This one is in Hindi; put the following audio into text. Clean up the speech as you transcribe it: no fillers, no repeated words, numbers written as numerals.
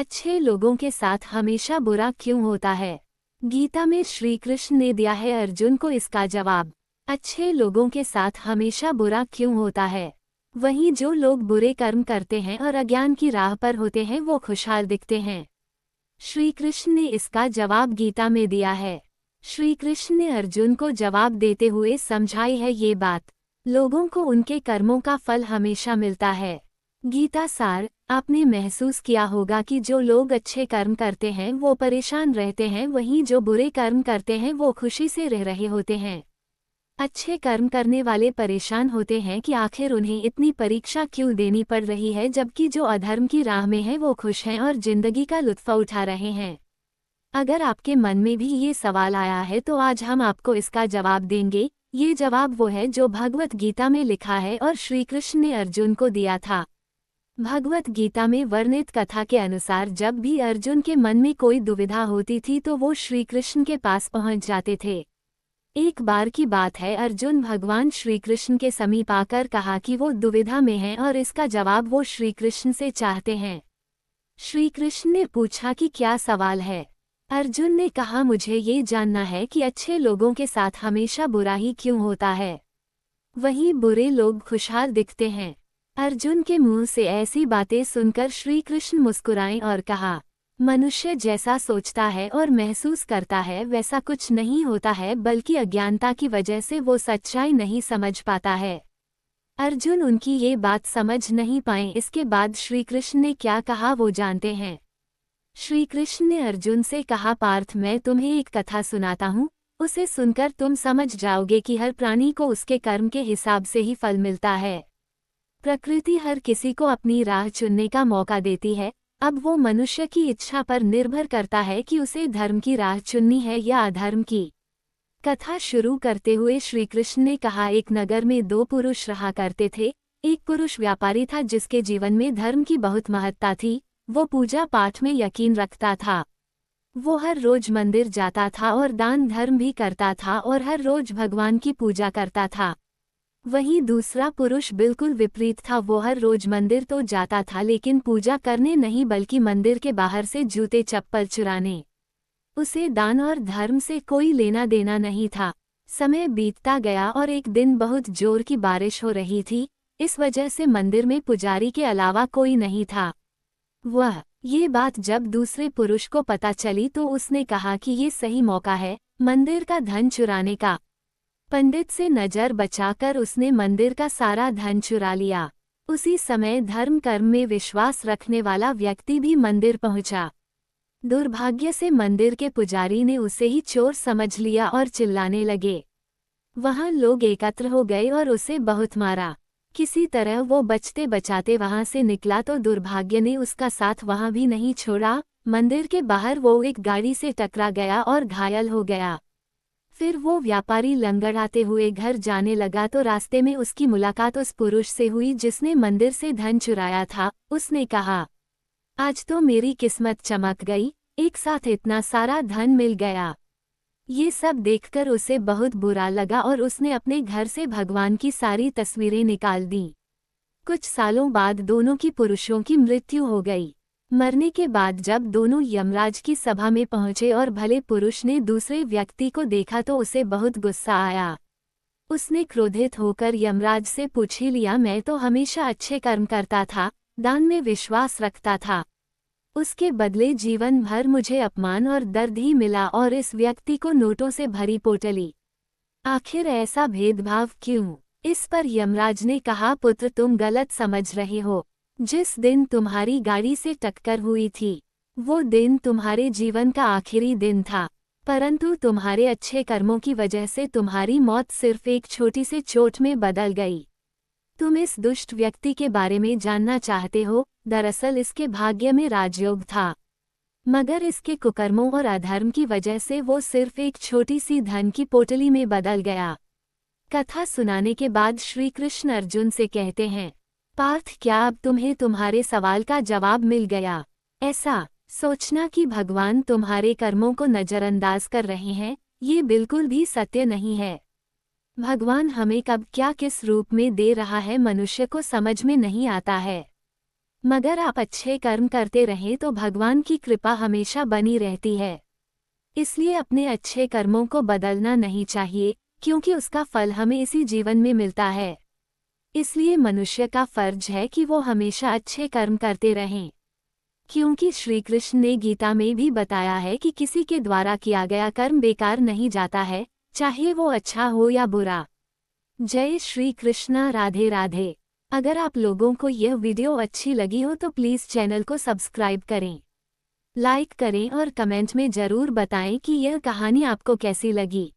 अच्छे लोगों के साथ हमेशा बुरा क्यों होता है? गीता में श्री कृष्ण ने दिया है अर्जुन को इसका जवाब। अच्छे लोगों के साथ हमेशा बुरा क्यों होता है? वहीं जो लोग बुरे कर्म करते हैं और अज्ञान की राह पर होते हैं वो खुशहाल दिखते हैं। श्री कृष्ण ने इसका जवाब गीता में दिया है। श्री कृष्ण ने अर्जुन को जवाब देते हुए समझाई है ये बात। लोगों को उनके कर्मों का फल हमेशा मिलता है। गीता सार, आपने महसूस किया होगा कि जो लोग अच्छे कर्म करते हैं वो परेशान रहते हैं, वहीं जो बुरे कर्म करते हैं वो खुशी से रह रहे होते हैं। अच्छे कर्म करने वाले परेशान होते हैं कि आखिर उन्हें इतनी परीक्षा क्यों देनी पड़ रही है, जबकि जो अधर्म की राह में है वो खुश हैं और जिंदगी का लुत्फ उठा रहे हैं। अगर आपके मन में भी ये सवाल आया है तो आज हम आपको इसका जवाब देंगे। ये जवाब वो है जो भगवत गीता में लिखा है और श्री कृष्ण ने अर्जुन को दिया था। भगवत गीता में वर्णित कथा के अनुसार जब भी अर्जुन के मन में कोई दुविधा होती थी तो वो श्री कृष्ण के पास पहुंच जाते थे। एक बार की बात है, अर्जुन भगवान श्री कृष्ण के समीप आकर कहा कि वो दुविधा में हैं और इसका जवाब वो श्री कृष्ण से चाहते हैं। श्री कृष्ण ने पूछा कि क्या सवाल है? अर्जुन ने कहा, मुझे ये जानना है कि अच्छे लोगों के साथ हमेशा बुरा ही क्यों होता है, वहीं बुरे लोग खुशहाल दिखते हैं। अर्जुन के मुंह से ऐसी बातें सुनकर श्री कृष्ण मुस्कुराए और कहा, मनुष्य जैसा सोचता है और महसूस करता है वैसा कुछ नहीं होता है, बल्कि अज्ञानता की वजह से वो सच्चाई नहीं समझ पाता है। अर्जुन उनकी ये बात समझ नहीं पाए। इसके बाद श्री कृष्ण ने क्या कहा वो जानते हैं। श्री कृष्ण ने अर्जुन से कहा, पार्थ, मैं तुम्हें एक कथा सुनाता हूँ, उसे सुनकर तुम समझ जाओगे कि हर प्राणी को उसके कर्म के हिसाब से ही फल मिलता है। प्रकृति हर किसी को अपनी राह चुनने का मौका देती है। अब वो मनुष्य की इच्छा पर निर्भर करता है कि उसे धर्म की राह चुननी है या अधर्म की। कथा शुरू करते हुए श्री कृष्ण ने कहा, एक नगर में दो पुरुष रहा करते थे। एक पुरुष व्यापारी था जिसके जीवन में धर्म की बहुत महत्ता थी। वो पूजा पाठ में यकीन रखता था। वो हर रोज मंदिर जाता था और दान धर्म भी करता था और हर रोज भगवान की पूजा करता था। वहीं दूसरा पुरुष बिल्कुल विपरीत था। वो हर रोज मंदिर तो जाता था लेकिन पूजा करने नहीं, बल्कि मंदिर के बाहर से जूते चप्पल चुराने। उसे दान और धर्म से कोई लेना देना नहीं था। समय बीतता गया और एक दिन बहुत जोर की बारिश हो रही थी। इस वजह से मंदिर में पुजारी के अलावा कोई नहीं था। ये बात जब दूसरे पुरुष को पता चली तो उसने कहा कि ये सही मौका है मंदिर का धन चुराने का। पंडित से नजर बचाकर उसने मंदिर का सारा धन चुरा लिया। उसी समय धर्म कर्म में विश्वास रखने वाला व्यक्ति भी मंदिर पहुंचा। दुर्भाग्य से मंदिर के पुजारी ने उसे ही चोर समझ लिया और चिल्लाने लगे। वहां लोग एकत्र हो गए और उसे बहुत मारा। किसी तरह वो बचते बचाते वहां से निकला तो दुर्भाग्य ने उसका साथ वहां भी नहीं छोड़ा। मंदिर के बाहर वो एक गाड़ी से टकरा गया और घायल हो गया। फिर वो व्यापारी लंगड़ाते हुए घर जाने लगा तो रास्ते में उसकी मुलाकात उस पुरुष से हुई जिसने मंदिर से धन चुराया था। उसने कहा, आज तो मेरी किस्मत चमक गई, एक साथ इतना सारा धन मिल गया। ये सब देखकर उसे बहुत बुरा लगा और उसने अपने घर से भगवान की सारी तस्वीरें निकाल दी। कुछ सालों बाद दोनों की पुरुषों की मृत्यु हो गई। मरने के बाद जब दोनों यमराज की सभा में पहुंचे और भले पुरुष ने दूसरे व्यक्ति को देखा तो उसे बहुत गुस्सा आया। उसने क्रोधित होकर यमराज से पूछ ही लिया, मैं तो हमेशा अच्छे कर्म करता था, दान में विश्वास रखता था, उसके बदले जीवन भर मुझे अपमान और दर्द ही मिला और इस व्यक्ति को नोटों से भरी पोटली। आखिर ऐसा भेदभाव क्यों? इस पर यमराज ने कहा, पुत्र, तुम गलत समझ रहे हो। जिस दिन तुम्हारी गाड़ी से टक्कर हुई थी वो दिन तुम्हारे जीवन का आखिरी दिन था, परंतु तुम्हारे अच्छे कर्मों की वजह से तुम्हारी मौत सिर्फ एक छोटी सी चोट में बदल गई। तुम इस दुष्ट व्यक्ति के बारे में जानना चाहते हो? दरअसल इसके भाग्य में राजयोग था, मगर इसके कुकर्मों और अधर्म की वजह से वो सिर्फ एक छोटी सी धन की पोटली में बदल गया। कथा सुनाने के बाद श्री कृष्ण अर्जुन से कहते हैं, पार्थ, क्या अब तुम्हें तुम्हारे सवाल का जवाब मिल गया? ऐसा सोचना कि भगवान तुम्हारे कर्मों को नजरअंदाज कर रहे हैं, ये बिल्कुल भी सत्य नहीं है। भगवान हमें कब क्या किस रूप में दे रहा है मनुष्य को समझ में नहीं आता है। मगर आप अच्छे कर्म करते रहें तो भगवान की कृपा हमेशा बनी रहती है। इसलिए अपने अच्छे कर्मों को बदलना नहीं चाहिए, क्योंकि उसका फल हमें इसी जीवन में मिलता है। इसलिए मनुष्य का फर्ज है कि वो हमेशा अच्छे कर्म करते रहें। क्योंकि श्री कृष्ण ने गीता में भी बताया है कि किसी के द्वारा किया गया कर्म बेकार नहीं जाता है, चाहे वो अच्छा हो या बुरा। जय श्री कृष्णा। राधे राधे। अगर आप लोगों को यह वीडियो अच्छी लगी हो तो प्लीज़ चैनल को सब्सक्राइब करें, लाइक करें और कमेंट में ज़रूर बताएं कि यह कहानी आपको कैसी लगी।